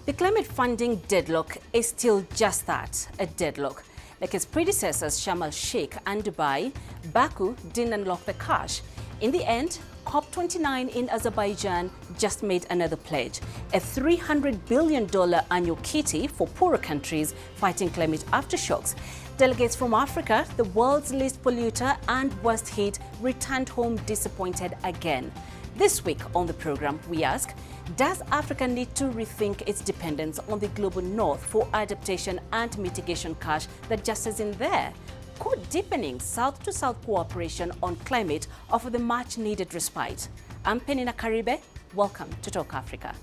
The climate funding deadlock is still just that, a deadlock. Like its predecessors, Sharm El-Sheikh and Dubai, Baku didn't unlock the cash. In the end, COP29 in Azerbaijan just made another pledge, a $300 billion annual kitty for poorer countries fighting climate aftershocks. Delegates from Africa, the world's least polluter and worst hit, returned home disappointed again. This week on the program, we ask, does Africa need to rethink its dependence on the global north for adaptation and mitigation cash that just isn't there? Could deepening South-to-South cooperation on climate offer the much-needed respite? I'm Penina Karibe. Welcome to Talk Africa.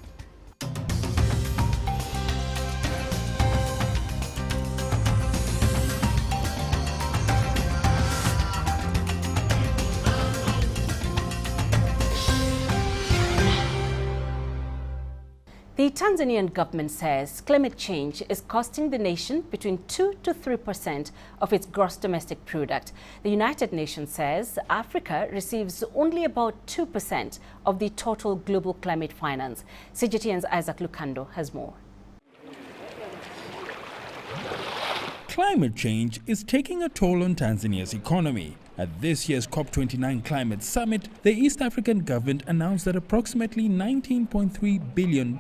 The Tanzanian government says climate change is costing the nation between 2 to 3% of its gross domestic product. The United Nations says Africa receives only about 2% of the total global climate finance. CGTN's Isaac Lucando has more. Climate change is taking a toll on Tanzania's economy. At this year's COP29 Climate Summit, the East African government announced that approximately $19.3 billion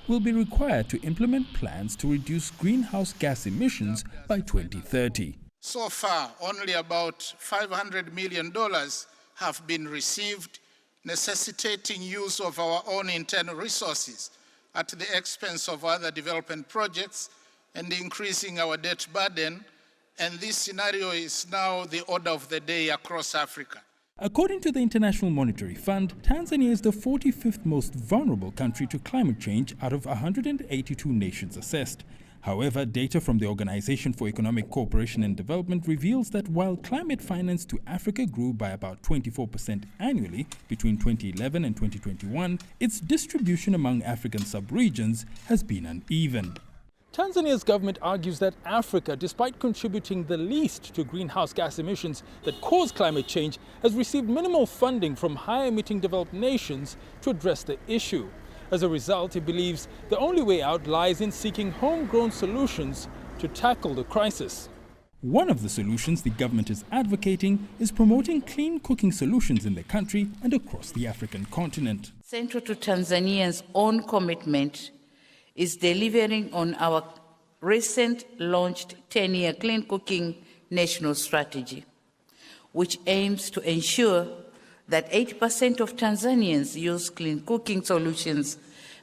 will be required to implement plans to reduce greenhouse gas emissions by 2030. So far, only about $500 million have been received, necessitating use of our own internal resources at the expense of other development projects and increasing our debt burden. And this scenario is now the order of the day across Africa. According to the International Monetary Fund, Tanzania is the 45th most vulnerable country to climate change out of 182 nations assessed. However, data from the Organization for Economic Cooperation and Development reveals that while climate finance to Africa grew by about 24% annually between 2011 and 2021, its distribution among African sub-regions has been uneven. Tanzania's government argues that Africa, despite contributing the least to greenhouse gas emissions that cause climate change, has received minimal funding from high-emitting developed nations to address the issue. As a result, it believes the only way out lies in seeking homegrown solutions to tackle the crisis. One of the solutions the government is advocating is promoting clean cooking solutions in the country and across the African continent. Central to Tanzania's own commitment is delivering on our recent launched 10-year Clean Cooking National Strategy, which aims to ensure that 80% of Tanzanians use clean cooking solutions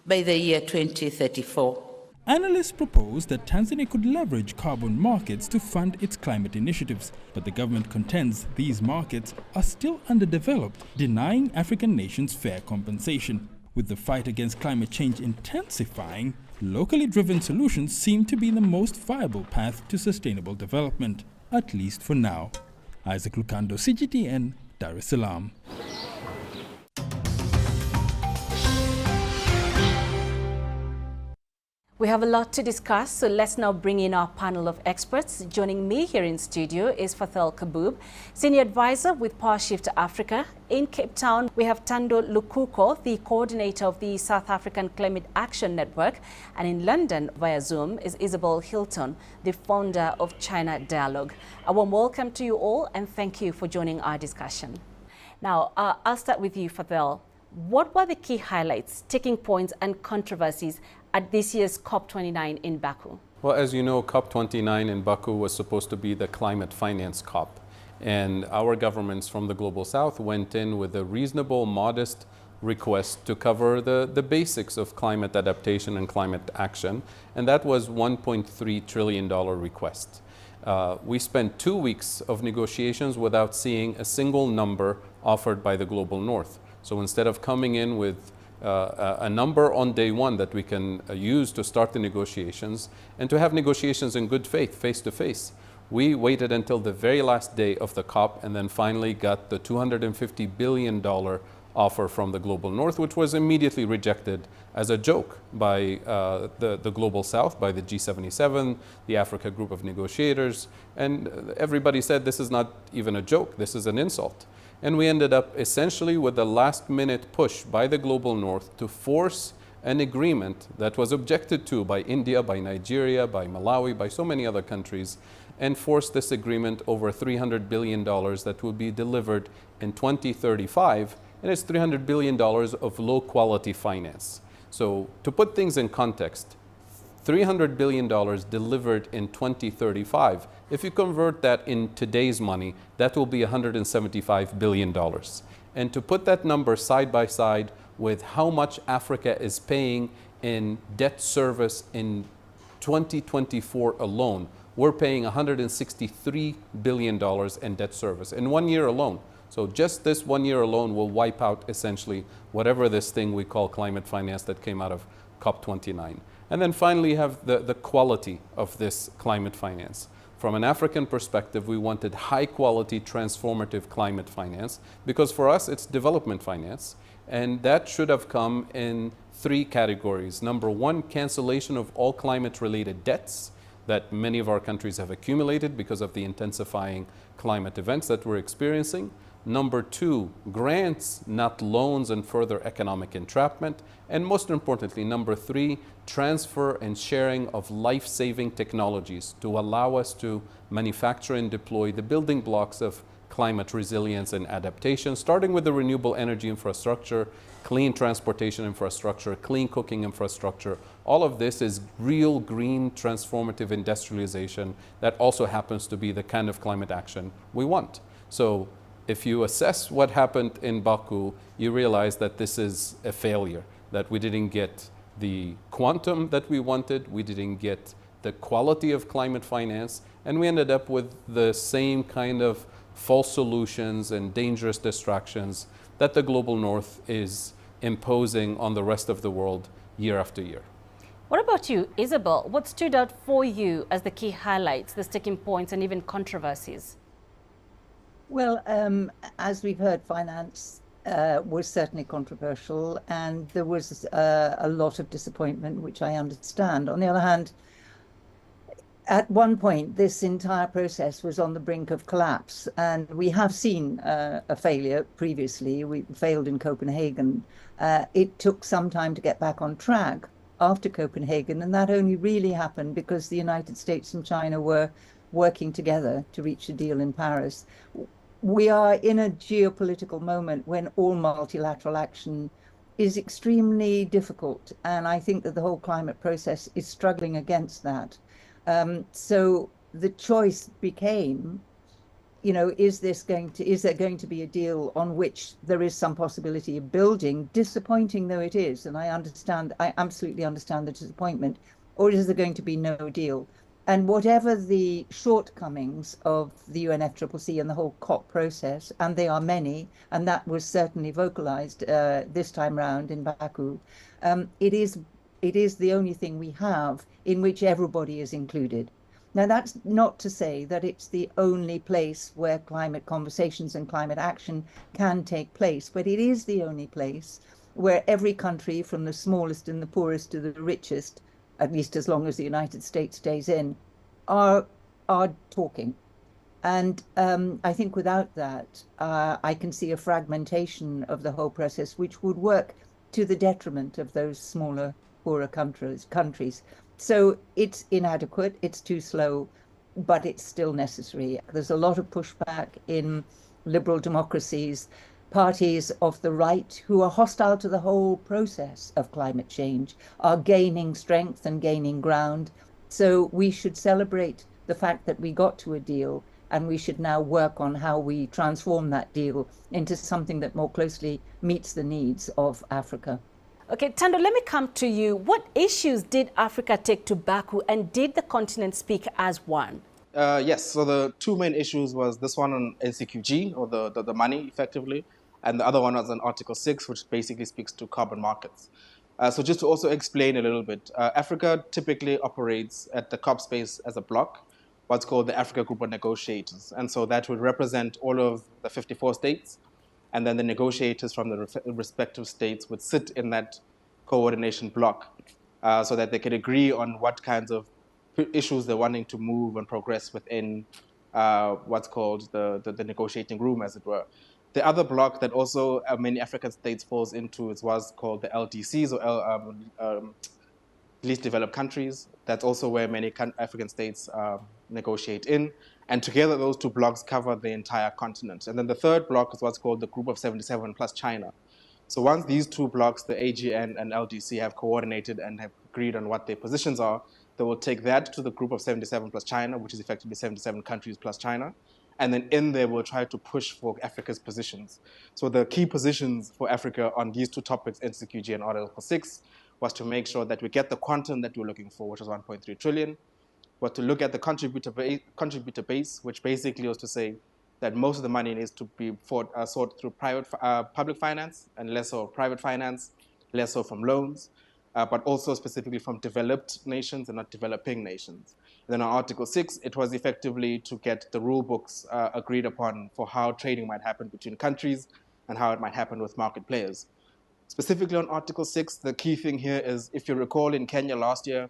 by the year 2034. Analysts propose that Tanzania could leverage carbon markets to fund its climate initiatives, but the government contends these markets are still underdeveloped, denying African nations fair compensation. With the fight against climate change intensifying, locally driven solutions seem to be the most viable path to sustainable development, at least for now. Isaac Lucando, CGTN, Dar es Salaam. We have a lot to discuss, so let's now bring in our panel of experts. Joining me here in studio is Fathel Kabub, Senior Advisor with PowerShift Africa. In Cape Town, we have Tando Lukuko, the Coordinator of the South African Climate Action Network. And in London, via Zoom, is Isabel Hilton, the founder of China Dialogue. A warm welcome to you all, and thank you for joining our discussion. Now, I'll start with you, Fathel. What were the key highlights, sticking points, and controversies at this year's COP29 in Baku? Well, as you know, COP29 in Baku was supposed to be the climate finance COP. And our governments from the Global South went in with a reasonable, modest request to cover the basics of climate adaptation and climate action. And that was $1.3 trillion request. We spent 2 weeks of negotiations without seeing a single number offered by the Global North. So instead of coming in with a number on day one that we can use to start the negotiations and to have negotiations in good faith, face to face, we waited until the very last day of the COP and then finally got the $250 billion offer from the Global North, which was immediately rejected as a joke by the Global South, by the G77, the Africa Group of Negotiators, and everybody said this is not even a joke, this is an insult. And we ended up essentially with a last-minute push by the Global North to force an agreement that was objected to by India, by Nigeria, by Malawi, by so many other countries, and forced this agreement over $300 billion that will be delivered in 2035, and it's $300 billion of low-quality finance. So to put things in context, $300 billion delivered in 2035. If you convert that in today's money, that will be $175 billion. And to put that number side by side with how much Africa is paying in debt service in 2024 alone, we're paying $163 billion in debt service in 1 year alone. So just this 1 year alone will wipe out essentially whatever this thing we call climate finance that came out of COP29. And then finally you have the quality of this climate finance. From an African perspective, we wanted high quality transformative climate finance because for us it's development finance, and that should have come in 3 categories. Number 1, cancellation of all climate related debts that many of our countries have accumulated because of the intensifying climate events that we're experiencing. Number 2, grants, not loans and further economic entrapment. And most importantly, number 3, transfer and sharing of life-saving technologies to allow us to manufacture and deploy the building blocks of climate resilience and adaptation, starting with the renewable energy infrastructure, clean transportation infrastructure, clean cooking infrastructure. All of this is real green transformative industrialization that also happens to be the kind of climate action we want. So if you assess what happened in Baku, you realize that this is a failure, that we didn't get the quantum that we wanted, we didn't get the quality of climate finance, and we ended up with the same kind of false solutions and dangerous distractions that the global north is imposing on the rest of the world year after year. What about you, Isabel? What stood out for you as the key highlights, the sticking points and even controversies? Well, as we've heard, finance was certainly controversial, and there was a lot of disappointment, which I understand. On the other hand, at one point, this entire process was on the brink of collapse, and we have seen a failure previously. We failed in Copenhagen. It took some time to get back on track after Copenhagen, and that only really happened because the United States and China were working together to reach a deal in Paris. We are in a geopolitical moment when all multilateral action is extremely difficult, and I think that the whole climate process is struggling against that. So the choice became, you know, is there going to be a deal on which there is some possibility of building, disappointing though it is, and I absolutely understand the disappointment, or is there going to be no deal? And whatever the shortcomings of the UNFCCC and the whole COP process, and they are many, and that was certainly vocalized this time round in Baku, it is the only thing we have in which everybody is included. Now, that's not to say that it's the only place where climate conversations and climate action can take place, but it is the only place where every country, from the smallest and the poorest to the richest, at least as long as the United States stays in, are talking. And I think without that, I can see a fragmentation of the whole process, which would work to the detriment of those smaller, poorer countries. So it's inadequate, it's too slow, but it's still necessary. There's a lot of pushback in liberal democracies, parties of the right who are hostile to the whole process of climate change are gaining strength and gaining ground. So we should celebrate the fact that we got to a deal, and we should now work on how we transform that deal into something that more closely meets the needs of Africa. Okay, Tando, let me come to you. What issues did Africa take to Baku, and did the continent speak as one? Yes, so the two main issues was this one on NCQG, or the money, effectively, and the other one was on Article 6, which basically speaks to carbon markets. So just to also explain a little bit, Africa typically operates at the COP space as a bloc, what's called the Africa Group of Negotiators. And so that would represent all of the 54 states, and then the negotiators from the respective states would sit in that coordination bloc so that they could agree on what kinds of issues they're wanting to move and progress within what's called the negotiating room, as it were. The other block that also many African states falls into was called the LDCs, or least developed countries. That's also where many African states negotiate in. And together, those two blocks cover the entire continent. And then the third block is what's called the Group of 77 plus China. So once these two blocks, the AGN and LDC, have coordinated and have agreed on what their positions are, they will take that to the Group of 77 plus China, which is effectively 77 countries plus China. And then in there, we'll try to push for Africa's positions. So the key positions for Africa on these two topics in CGTN and Article 6 was to make sure that we get the quantum that we're looking for, which is 1.3 trillion, was to look at the contributor base, which basically was to say that most of the money needs to be sought through public finance, and less so private finance, less so from loans, but also specifically from developed nations and not developing nations. And then on Article 6, it was effectively to get the rule books agreed upon for how trading might happen between countries and how it might happen with market players. Specifically on Article 6, the key thing here is, if you recall, in Kenya last year,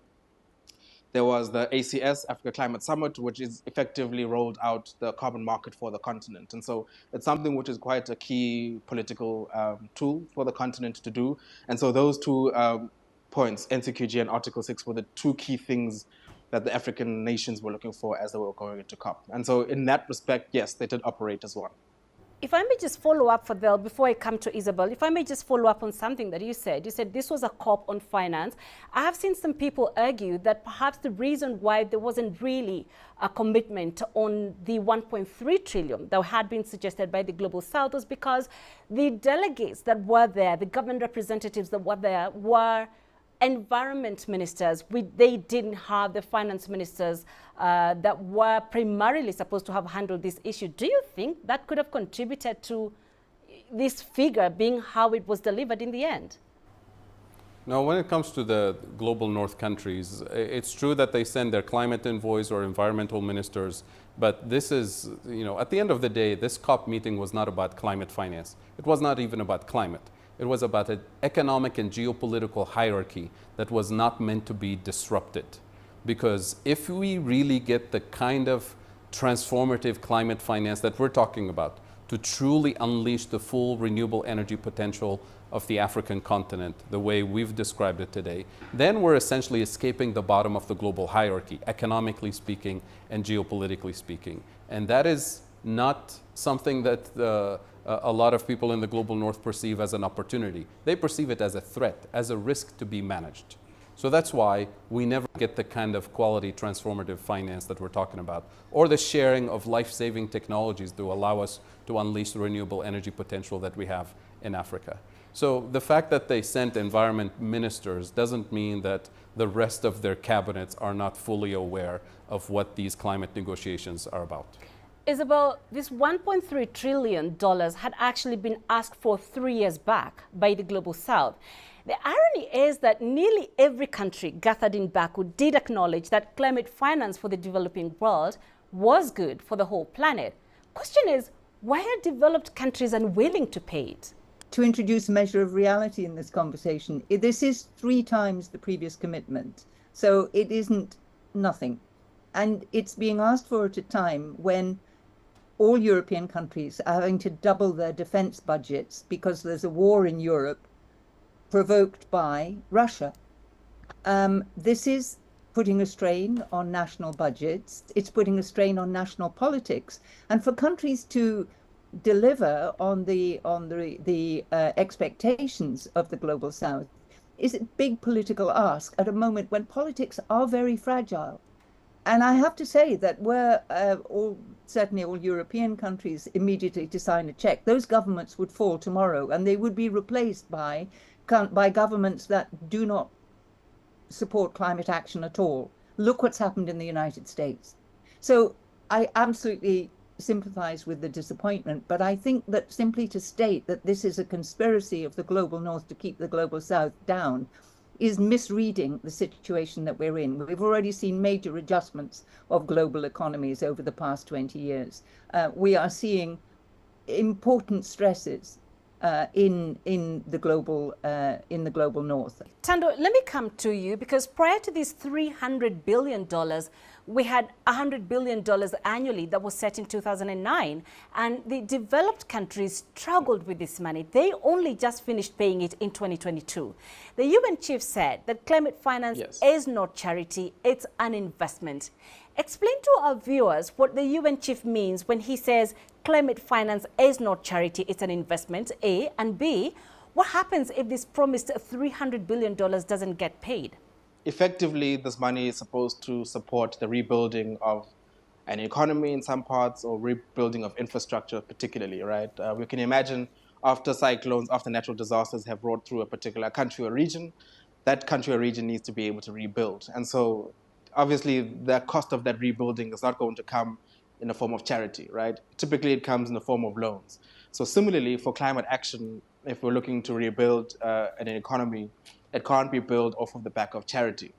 there was the ACS, Africa Climate Summit, which is effectively rolled out the carbon market for the continent. And so it's something which is quite a key political tool for the continent to do. And so those two points, NCQG and Article 6, were the two key things that the African nations were looking for as they were going into COP. And so in that respect, yes, they did operate as one. If I may just follow up, Fadel, before I come to Isabel, if I may just follow up on something that you said. You said this was a COP on finance. I have seen some people argue that perhaps the reason why there wasn't really a commitment on the 1.3 trillion that had been suggested by the Global South was because the delegates that were there, the government representatives that were there, were environment ministers. They didn't have the finance ministers that were primarily supposed to have handled this issue. Do you think that could have contributed to this figure being how it was delivered in the end? Now, when it comes to the global north countries, it's true that they send their climate envoys or environmental ministers, but this is, at the end of the day, this COP meeting was not about climate finance. It was not even about climate. It was about an economic and geopolitical hierarchy that was not meant to be disrupted. Because if we really get the kind of transformative climate finance that we're talking about to truly unleash the full renewable energy potential of the African continent, the way we've described it today, then we're essentially escaping the bottom of the global hierarchy, economically speaking and geopolitically speaking. And that is not something that a lot of people in the global north perceive as an opportunity. They perceive it as a threat, as a risk to be managed. So that's why we never get the kind of quality transformative finance that we're talking about, or the sharing of life-saving technologies to allow us to unleash the renewable energy potential that we have in Africa. So the fact that they sent environment ministers doesn't mean that the rest of their cabinets are not fully aware of what these climate negotiations are about. Isabel, this $1.3 trillion had actually been asked for 3 years back by the Global South. The irony is that nearly every country gathered in Baku did acknowledge that climate finance for the developing world was good for the whole planet. Question is, why are developed countries unwilling to pay it? To introduce a measure of reality in this conversation, this is 3 times the previous commitment, so it isn't nothing. And it's being asked for at a time when all European countries are having to double their defense budgets because there's a war in Europe provoked by Russia. This is putting a strain on national budgets. It's putting a strain on national politics. And for countries to deliver on the expectations of the Global South is a big political ask at a moment when politics are very fragile. And I have to say that were certainly all European countries immediately to sign a check, those governments would fall tomorrow and they would be replaced by governments that do not support climate action at all. Look what's happened in the United States. So I absolutely sympathize with the disappointment, but I think that simply to state that this is a conspiracy of the global north to keep the global south down is misreading the situation that we're in. We've already seen major adjustments of global economies over the past 20 years. We are seeing important stresses in the global north. Tando, let me come to you, because prior to this $300 billion, we had $100 billion annually that was set in 2009, and the developed countries struggled with this money. They only just finished paying it in 2022. The UN chief said that climate finance is not charity, it's an investment. Explain to our viewers what the UN chief means when he says climate finance is not charity, it's an investment, A, and B, what happens if this promised $300 billion doesn't get paid? Effectively, this money is supposed to support the rebuilding of an economy in some parts, or rebuilding of infrastructure particularly, right? We can imagine after cyclones, after natural disasters have rolled through a particular country or region, that country or region needs to be able to rebuild. And so obviously the cost of that rebuilding is not going to come in the form of charity, right? Typically it comes in the form of loans. So similarly for climate action, if we're looking to rebuild an economy, it can't be built off of the back of charity.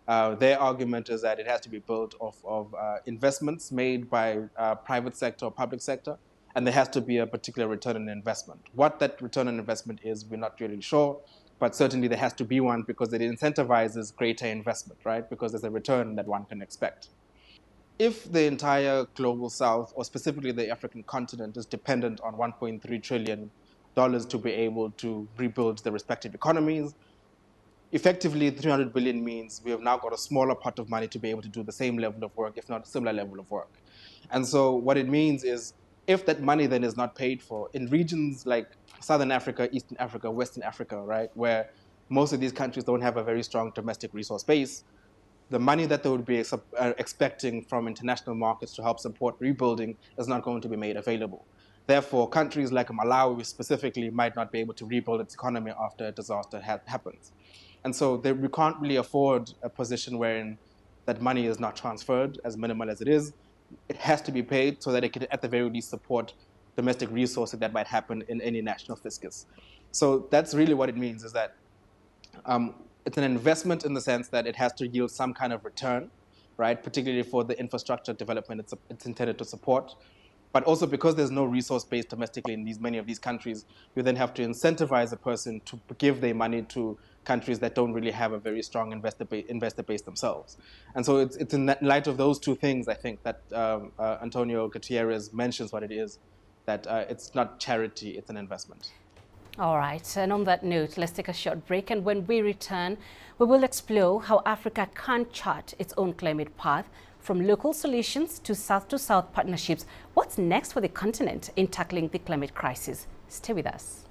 Their argument is that it has to be built off of investments made by private sector or public sector, and there has to be a particular return on investment. What that return on investment is, we're not really sure, but certainly there has to be one, because it incentivizes greater investment, right? Because there's a return that one can expect. If the entire global south, or specifically the African continent, is dependent on $1.3 trillion to be able to rebuild the respective economies, effectively 300 billion means we have now got a smaller pot of money to be able to do the same level of work, if not a similar level of work. And so what it means is, if that money then is not paid for in regions like Southern Africa, Eastern Africa, Western Africa, right, where most of these countries don't have a very strong domestic resource base, the money that they would be expecting from international markets to help support rebuilding is not going to be made available. Therefore, countries like Malawi specifically might not be able to rebuild its economy after a disaster happens. And so we can't really afford a position wherein that money is not transferred, as minimal as it is. It has to be paid so that it can, at the very least, support domestic resources that might happen in any national fiscus. So that's really what it means, is that it's an investment in the sense that it has to yield some kind of return, right? Particularly for the infrastructure development it's intended to support. But also because there's no resource base domestically in many of these countries, you then have to incentivize a person to give their money to countries that don't really have a very strong investor base themselves. And so it's in light of those two things, I think, that Antonio Gutierrez mentions what it is, that it's not charity, it's an investment. All right, and on that note, let's take a short break, and when we return, we will explore how Africa can chart its own climate path, from local solutions to South-to-South partnerships. What's next for the continent in tackling the climate crisis? Stay with us.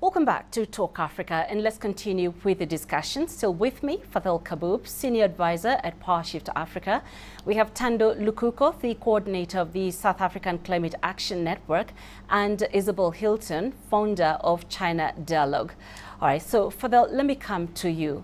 Welcome back to Talk Africa, and let's continue with the discussion. Still with me, Fadel Kaboub, Senior Advisor at PowerShift Africa. We have Tando Lukuko, the Coordinator of the South African Climate Action Network, and Isabel Hilton, Founder of China Dialogue. All right, so Fadel, let me come to you.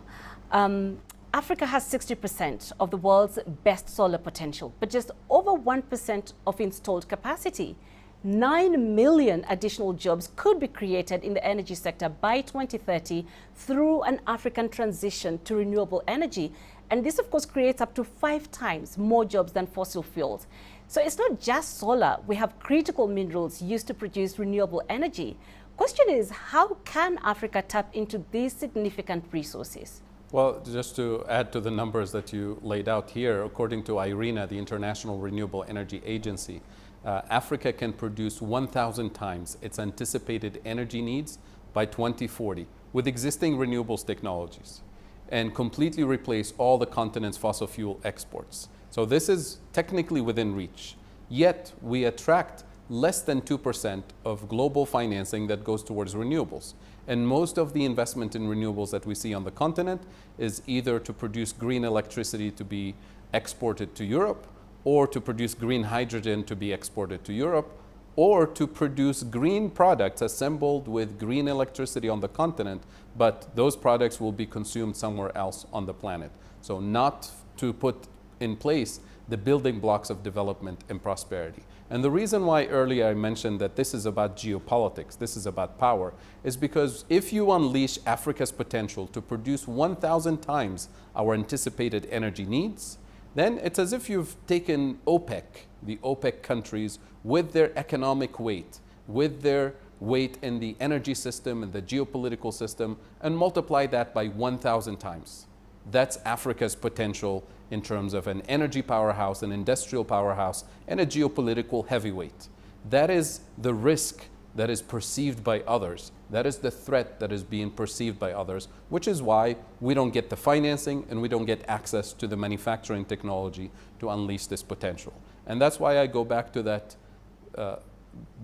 Africa has 60% of the world's best solar potential, but just over 1% of installed capacity. 9 million additional jobs could be created in the energy sector by 2030 through an African transition to renewable energy. And this, of course, creates up to 5 times more jobs than fossil fuels. So it's not just solar. We have critical minerals used to produce renewable energy. Question is, how can Africa tap into these significant resources? Well, just to add to the numbers that you laid out here, according to IRENA, the International Renewable Energy Agency, Africa can produce 1,000 times its anticipated energy needs by 2040 with existing renewables technologies, and completely replace all the continent's fossil fuel exports. So this is technically within reach. Yet we attract less than 2% of global financing that goes towards renewables. And most of the investment in renewables that we see on the continent is either to produce green electricity to be exported to Europe, or to produce green hydrogen to be exported to Europe, or to produce green products assembled with green electricity on the continent, but those products will be consumed somewhere else on the planet. So not to put in place the building blocks of development and prosperity. And the reason why earlier I mentioned that this is about geopolitics, this is about power, is because if you unleash Africa's potential to produce 1,000 times our anticipated energy needs, then it's as if you've taken OPEC, the OPEC countries, with their economic weight, with their weight in the energy system and the geopolitical system, and multiply that by 1,000 times. That's Africa's potential in terms of an energy powerhouse, an industrial powerhouse, and a geopolitical heavyweight. That is the risk that is perceived by others. That is the threat that is being perceived by others, which is why we don't get the financing and we don't get access to the manufacturing technology to unleash this potential. And that's why I go back to that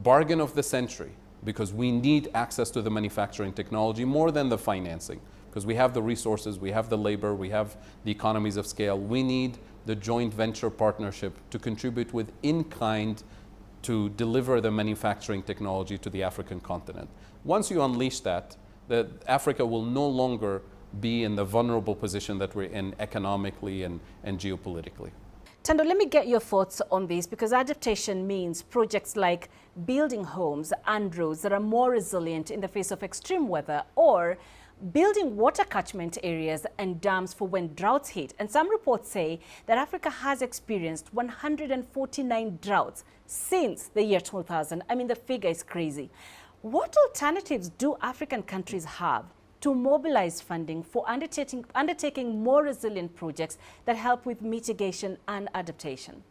bargain of the century, because we need access to the manufacturing technology more than the financing, because we have the resources, we have the labor, we have the economies of scale. We need the joint venture partnership to contribute with in-kind to deliver the manufacturing technology to the African continent. Once you unleash that, Africa will no longer be in the vulnerable position that we're in economically and geopolitically. Tando, let me get your thoughts on this, because adaptation means projects like building homes and roads that are more resilient in the face of extreme weather, or building water catchment areas and dams for when droughts hit. And some reports say that Africa has experienced 149 droughts since the year 2000. I mean, the figure is crazy. What alternatives do African countries have to mobilize funding for undertaking more resilient projects that help with mitigation and adaptation?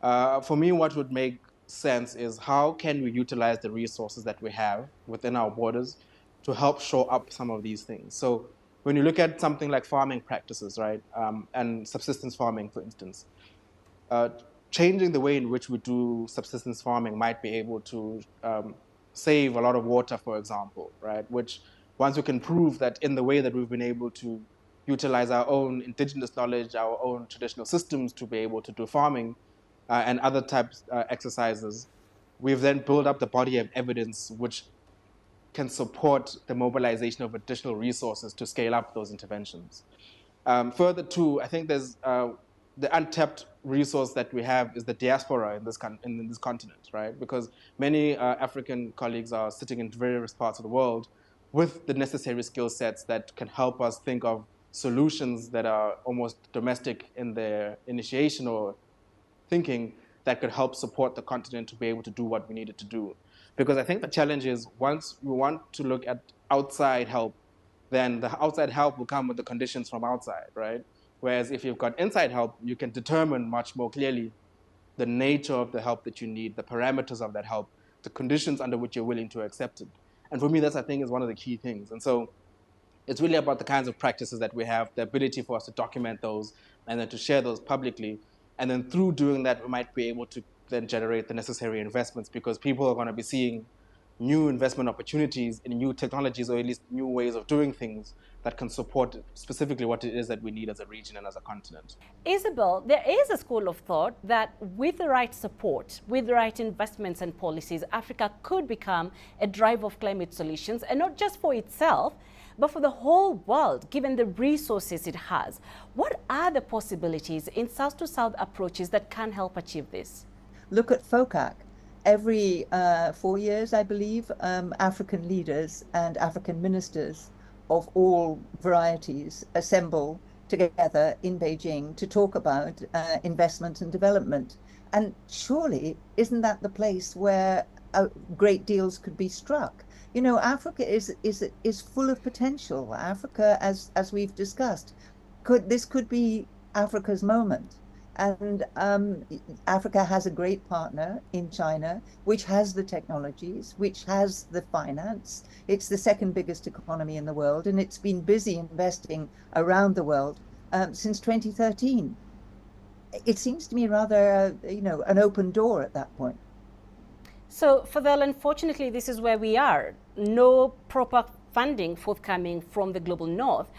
For me, what would make sense is how can we utilize the resources that we have within our borders to help shore up some of these things. So when you look at something like farming practices, right, and subsistence farming, for instance, changing the way in which we do subsistence farming might be able to save a lot of water, for example, right, which once we can prove that in the way that we've been able to utilize our own indigenous knowledge, our own traditional systems to be able to do farming and other types exercises, we've then built up the body of evidence which can support the mobilization of additional resources to scale up those interventions. Further too, I think there's the untapped resource that we have is the diaspora in this continent, right? Because many African colleagues are sitting in various parts of the world with the necessary skill sets that can help us think of solutions that are almost domestic in their initiation or thinking that could help support the continent to be able to do what we needed to do. Because I think the challenge is once we want to look at outside help, then the outside help will come with the conditions from outside, right? Whereas if you've got inside help, you can determine much more clearly the nature of the help that you need, the parameters of that help, the conditions under which you're willing to accept it. And for me, that's, I think, is one of the key things. And so it's really about the kinds of practices that we have, the ability for us to document those and then to share those publicly. And then through doing that, we might be able to then generate the necessary investments, because people are going to be seeing new investment opportunities in new technologies, or at least new ways of doing things that can support specifically what it is that we need as a region and as a continent. Isabel, there is a school of thought that with the right support, with the right investments and policies, Africa could become a driver of climate solutions, and not just for itself, but for the whole world, given the resources it has. What are the possibilities in South-to-South approaches that can help achieve this? Look at FOCAC. Every 4 years, I believe, African leaders and African ministers of all varieties assemble together in Beijing to talk about investment and development. And surely, isn't that the place where great deals could be struck? You know, Africa is full of potential. Africa, as we've discussed, this could be Africa's moment. And Africa has a great partner in China, which has the technologies, which has the finance. It's the second biggest economy in the world, and it's been busy investing around the world since 2013. It seems to me rather, an open door at that point. So, Fadel, unfortunately, this is where we are. No proper funding forthcoming from the global north.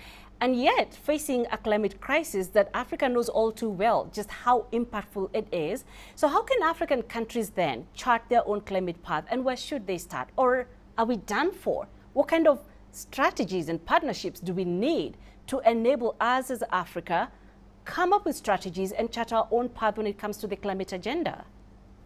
and yet facing a climate crisis that Africa knows all too well, just how impactful it is. So how can African countries then chart their own climate path, and where should they start? Or are we done for? What kind of strategies and partnerships do we need to enable us as Africa come up with strategies and chart our own path when it comes to the climate agenda?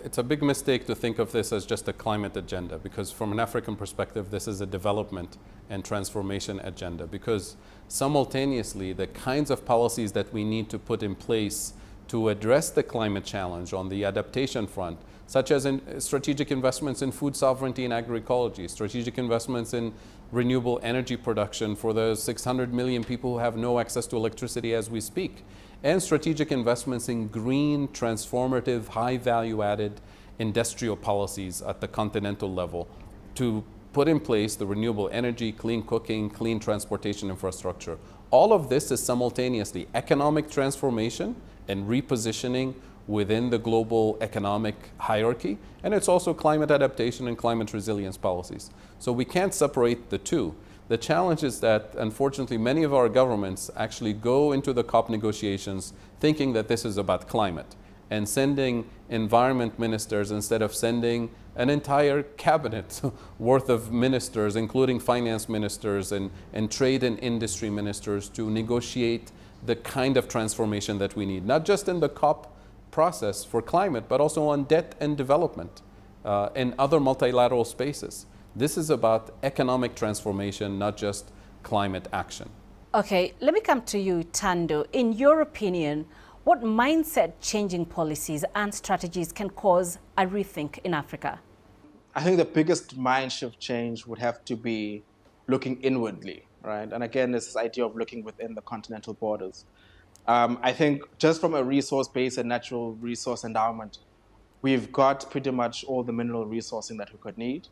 It's a big mistake to think of this as just a climate agenda, because from an African perspective, this is a development and transformation agenda, because simultaneously the kinds of policies that we need to put in place to address the climate challenge on the adaptation front, such as in strategic investments in food sovereignty and agroecology, strategic investments in renewable energy production for the 600 million people who have no access to electricity as we speak, and strategic investments in green, transformative, high value-added industrial policies at the continental level to put in place the renewable energy, clean cooking, clean transportation infrastructure. All of this is simultaneously economic transformation and repositioning within the global economic hierarchy, and it's also climate adaptation and climate resilience policies. So we can't separate the two. The challenge is that, unfortunately, many of our governments actually go into the COP negotiations thinking that this is about climate and sending environment ministers instead of sending an entire cabinet worth of ministers, including finance ministers and trade and industry ministers, to negotiate the kind of transformation that we need, not just in the COP process for climate, but also on debt and development and other multilateral spaces. This is about economic transformation, not just climate action. Okay, let me come to you, Tando. In your opinion, what mindset changing policies and strategies can cause a rethink in Africa? I think the biggest mind shift change would have to be looking inwardly, right? And again, this idea of looking within the continental borders. I think just from a resource base and natural resource endowment, we've got pretty much all the mineral resourcing that we could need.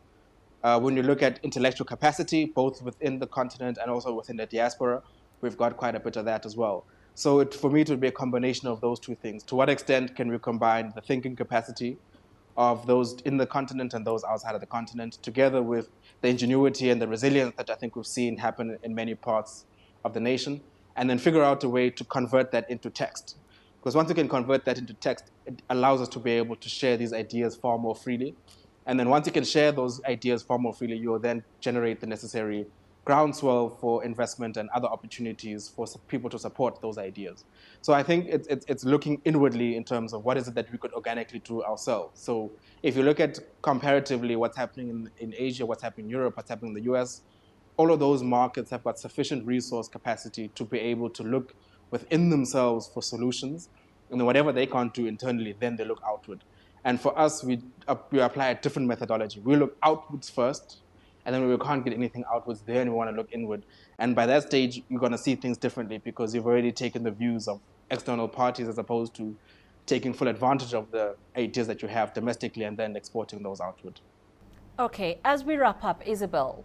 When you look at intellectual capacity, both within the continent and also within the diaspora, we've got quite a bit of that as well. So for me, it would be a combination of those two things. To what extent can we combine the thinking capacity of those in the continent and those outside of the continent, together with the ingenuity and the resilience that I think we've seen happen in many parts of the nation, and then figure out a way to convert that into text. Because once you can convert that into text, it allows us to be able to share these ideas far more freely. And then once you can share those ideas far more freely, you will then generate the necessary groundswell for investment and other opportunities for people to support those ideas. So I think it's looking inwardly in terms of what is it that we could organically do ourselves. So if you look at comparatively what's happening in Asia, what's happening in Europe, what's happening in the US, all of those markets have got sufficient resource capacity to be able to look within themselves for solutions. And then whatever they can't do internally, then they look outward. And for us, we apply a different methodology. We look outwards first, and then when we can't get anything outwards, then we want to look inward. And by that stage, you're going to see things differently because you've already taken the views of external parties as opposed to taking full advantage of the ideas that you have domestically and then exporting those outward. Okay, as we wrap up, Isabel,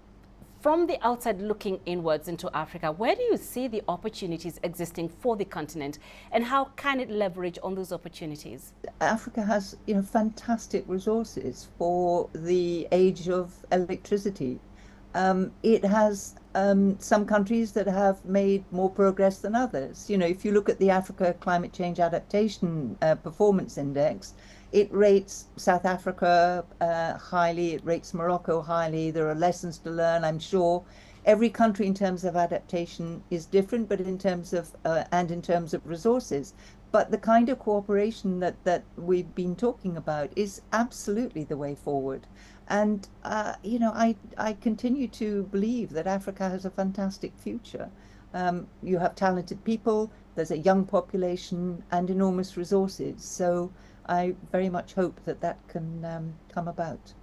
from the outside looking inwards into Africa, where do you see the opportunities existing for the continent, and how can it leverage on those opportunities? Africa has, fantastic resources for the age of electricity. It has some countries that have made more progress than others. If you look at the Africa Climate Change Adaptation Performance Index, it rates South Africa highly, it rates Morocco highly. There are lessons to learn, I'm sure. Every country in terms of adaptation is different, but in terms of resources. But the kind of cooperation that we've been talking about is absolutely the way forward. And, I continue to believe that Africa has a fantastic future. You have talented people, there's a young population and enormous resources. So I very much hope that can come about.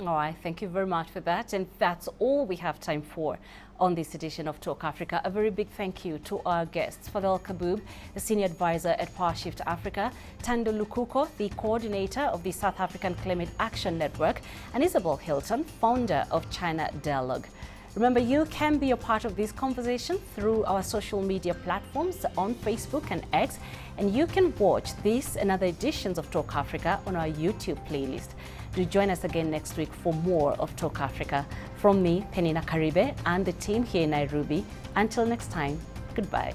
All right, thank you very much for that. And that's all we have time for on this edition of Talk Africa. A very big thank you to our guests, Fadel Kaboub, the Senior Advisor at PowerShift Africa, Tando Lukuko, the Coordinator of the South African Climate Action Network, and Isabel Hilton, Founder of China Dialogue. Remember, you can be a part of this conversation through our social media platforms on Facebook and X, and you can watch this and other editions of Talk Africa on our YouTube playlist. Do join us again next week for more of Talk Africa. From me, Penina Karibe, and the team here in Nairobi. Until next time, Goodbye.